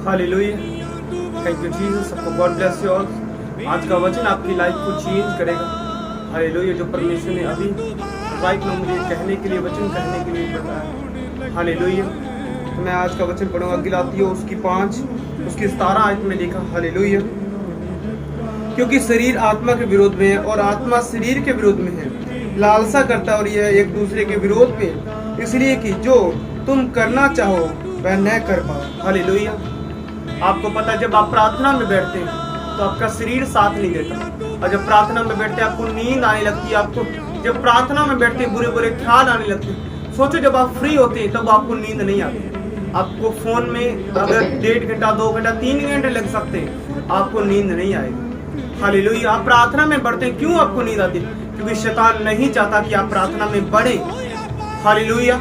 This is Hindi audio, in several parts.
हालेलुया, थैंक यू जीसस, सबको गॉड ब्लेस यू ऑल। आज का वचन आपकी लाइफ को चेंज करेगा। हालेलुया, जो परमेश्वर ने अभी राइट में मुझे कहने के लिए, वचन कहने के लिए बताया। हालेलुया, तो मैं आज का वचन पढ़ूंगा गलातियों उसकी 5 उसकी 17 आयत में लिखा। हालेलुया, क्योंकि शरीर आत्मा के विरोध में है और आत्मा शरीर के विरोध में है, लालसा करता है और यह एक दूसरे के विरोध में, इसलिए कि जो तुम करना चाहो वह न कर पाओ। हालेलुया, आपको पता है जब आप प्रार्थना में बैठते हैं तो आपका शरीर साथ नहीं देता, और जब प्रार्थना में बैठते आपको नींद आने लगती है। आपको जब प्रार्थना में बैठते बुरे बुरे ख्याल आने लगते। सोचो जब आप फ्री होते हैं तब आपको नींद नहीं आती। आपको फोन में अगर 1.5 घंटा 2 घंटा 3 घंटे लग सकते हैं, आपको नींद नहीं आएगी। हालेलुया, आप प्रार्थना में बढ़ते हैं, क्यों आपको नींद आती है? क्योंकि शैतान नहीं चाहता कि आप प्रार्थना में बढ़े। हालेलुया,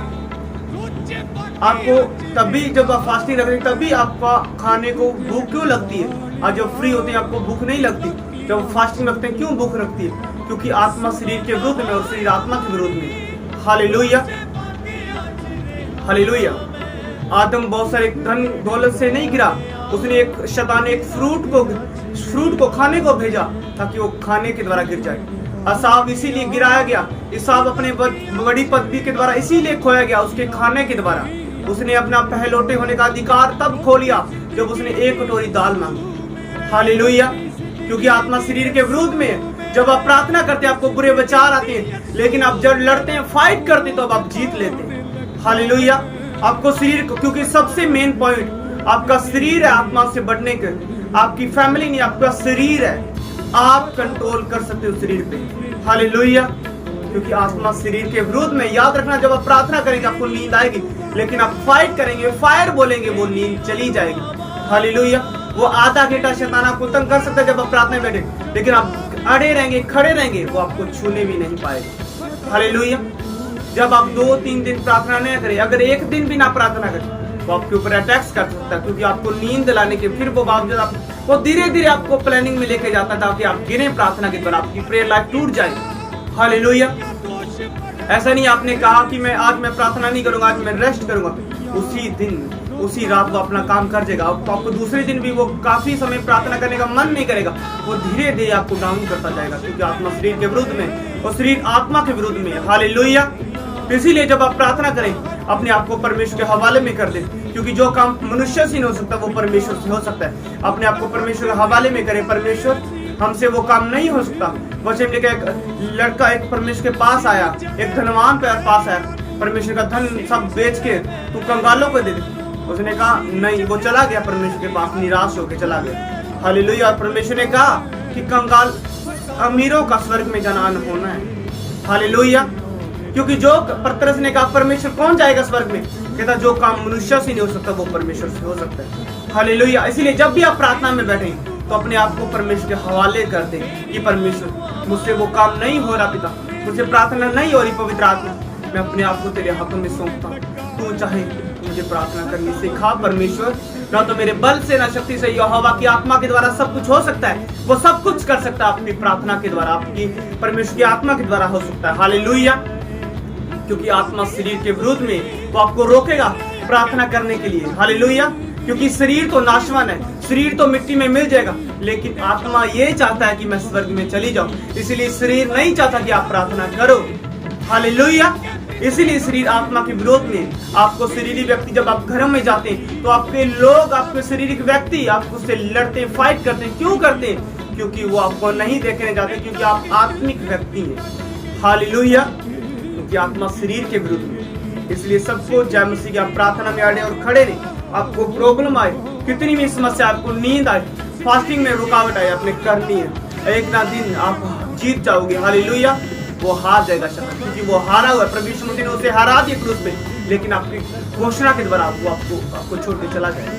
आपको तभी जब आप फास्टिंग रखते हैं तभी आपका खाने को भूख क्यों लगती है? और जब फ्री होते हैं आपको भूख नहीं लगती। जब फास्टिंग रखते हैं क्यों भूख लगती है? क्योंकि आत्मा शरीर के विरुद्ध में और शरीर आत्मा के विरुद्ध में। हालेलुया, हालेलुया, आदम बहुत सारे धन दौलत से नहीं गिरा, उसने एक शैतान ने एक फ्रूट को खाने को भेजा ताकि वो खाने के द्वारा गिर जाए। असाव इसीलिए गिराया गया, इसाव अपने बड़ी पदवी के द्वारा इसीलिए खोया गया, उसके खाने के द्वारा। उसने अपना पहलौटे होने का अधिकार तब खो लिया जब उसने 1 कटोरी दाल मांगी। हालेलुया, क्योंकि आत्मा शरीर के विरोध में है। जब आप प्रार्थना करते हैं आपको बुरे विचार आते हैं, लेकिन आप जब लड़ते हैं, फाइट करते हैं तो आप जीत लेते हैं। हालेलुया, आपको शरीर को, क्योंकि सबसे मेन पॉइंट आपका शरीर है आत्मा से बढ़ने के। आपकी फैमिली नहीं, आपका शरीर है। आप कंट्रोल कर सकते हो शरीर पे। हालेलुया, क्योंकि आत्मा शरीर के विरोध में। याद रखना, जब आप प्रार्थना करेंगे आपको नींद आएगी, लेकिन आप फाइट करेंगे, फायर बोलेंगे, वो नींद चली जाएगी। हालेलुया, वो आधा घंटा शैतान आपको तंग कर सकता है जब आप प्रार्थना में बैठे, लेकिन आप अड़े रहेंगे, खड़े रहेंगे, वो आपको छूने भी नहीं पाएगा। हालेलुया, जब आप 2-3 दिन प्रार्थना नहीं करें, अगर 1 दिन भी ना प्रार्थना करें, वो आपके ऊपर अटैक्स कर सकता है, क्योंकि आपको नींद लाने के फिर वो बावजूद वो धीरे धीरे आपको प्लानिंग में लेके जाता था कि आप गिरे प्रार्थना के द्वारा, आपकी प्रेयर लाइफ टूट जाए। हालेलुया, ऐसा नहीं आपने कहा कि मैं आज प्रार्थना नहीं करूंगा, आज मैं रेस्ट करूंगा, उसी दिन उसी रात वो अपना काम कर जाएगा। आपको दूसरे दिन भी वो काफी समय प्रार्थना करने का मन नहीं करेगा, वो धीरे धीरे आपको डाउन करता जाएगा, क्योंकि आत्मा शरीर के विरुद्ध में और शरीर आत्मा के विरुद्ध में। हालेलुया, इसीलिए जब आप प्रार्थना करें अपने आप को परमेश्वर के हवाले में कर दें, क्योंकि जो काम मनुष्य से नहीं हो सकता वो परमेश्वर से हो सकता है। अपने आप को परमेश्वर के हवाले में करें, परमेश्वर हमसे वो काम नहीं हो सकता। वचन में एक लड़का एक परमेश्वर के पास आया, एक धनवान पे पास आया, परमेश्वर का धन सब बेच के तू कंगालों को दे दे। उसने कहा नहीं, वो चला गया परमेश्वर के पास, निराश होकर चला गया। हालेलुया, और परमेश्वर ने कहा कि कंगाल अमीरों का स्वर्ग में जनान होना है। हालेलुया, क्योंकि जो पतरस ने कहा परमेश्वर कौन जाएगा स्वर्ग में, कहता जो काम मनुष्य से नहीं हो सकता वो परमेश्वर से हो सकता है। हालेलुया, इसीलिए जब भी आप प्रार्थना में बैठे तो अपने आप को परमेश्वर के हवाले कर दें कि परमेश्वर मुझसे वो काम नहीं हो रहा, पिता मुझसे प्रार्थना नहीं हो रही, पवित्र आत्मा मैं अपने आप को तेरे हाथों में सौंपता हूँ, तू चाहे मुझे प्रार्थना करनी सिखा परमेश्वर। ना तो मेरे बल से ना शक्ति से, यहोवा की आत्मा के द्वारा सब कुछ हो सकता है, वो सब कुछ कर सकता है अपनी प्रार्थना के द्वारा, आपकी परमेश्वर की आत्मा के द्वारा हो सकता है। हालेलुया, क्योंकि आत्मा शरीर के विरुद्ध में वो आपको रोकेगा प्रार्थना करने के लिए। हालेलुया, क्योंकि शरीर तो नाशवान है, शरीर तो मिट्टी में मिल जाएगा, लेकिन आत्मा ये चाहता है कि मैं स्वर्ग में चली जाऊं, इसलिए शरीर नहीं चाहता कि आप प्रार्थना करो। हालेलुया, इसीलिए शरीर आत्मा के विरोध में। आपको शरीरी व्यक्ति जब आप घर में जाते हैं तो आपके लोग, आपके शारीरिक व्यक्ति आपको से लड़ते हैं, फाइट करते हैं। क्यों करते हैं? क्योंकि वो आपको नहीं देखने जाते, क्योंकि आप आत्मिक व्यक्ति हैं। हालेलुया, क्योंकि आत्मा शरीर के विरुद्ध में। इसलिए सबको जय मसीह की आप प्रार्थना में अड़े और खड़े रहे। आपको प्रॉब्लम आए, कितनी भी समस्या, आपको नींद आए, फास्टिंग में रुकावट आए, आपने करनी है, एक ना दिन आप जीत जाओगे। हालेलुया, वो हार जाएगा शैतान, क्योंकि वो हारा हुआ है। प्रभु यीशु मसीह ने उसे हरा दिया क्रूस पे, लेकिन आपकी घोषणा के द्वारा वो आपको छोड़ के चला जाएगा।